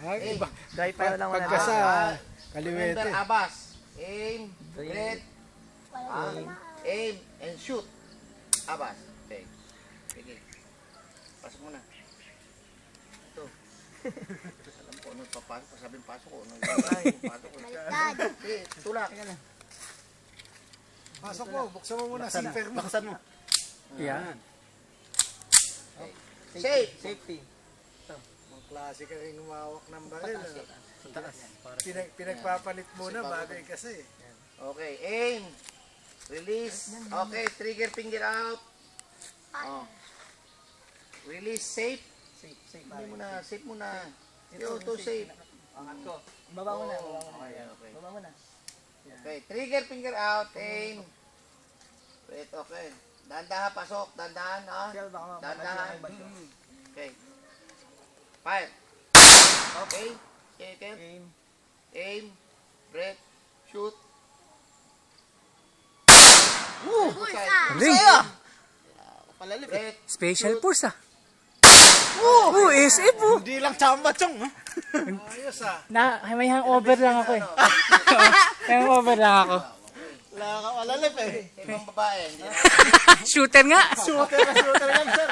Ay, iba. Dahil pa lang Pagka sa kaliwete. Remember, abas. Aim, red, aim, and shoot. Abas. Okay. Sige. Pasok mo na. Ito. Alam ko ano papasok. Pasabing pasok ko. Ano pasok ko. Sige, tulak. Pasok mo, buksan mo muna. Zipper mo. Buksan mo. Yan. Safe. Safety. Mga klase ka rin humawak ng baril. Taas, Ano? Sa taas. Pinagpapalit muna bagay kasi. Okay, aim. Release. Okay, trigger finger out. Oh. Release, safe. Safe. Hindi mo na, safe mo na. Yo, to safe. Angat ko. Baba mo na. Okay. Baba mo na. Okay, trigger finger out, aim. Wait, okay. Dahan-dahan, pasok. Dahan-dahan, ha? Dahan-dahan. Okay. Fire. Okay. Okay. Aim. Aim. Break. Shoot. Galing. Palalip. Break. Special Shoot. force ah. Oh, SF oh. Hindi lang chamba chong. Ayos ah. May hangover lang ako eh. May hangover lang ako. Wala ka palalip eh. Ibang babae. Hindi na. Shooter nga. Shooter lang sir.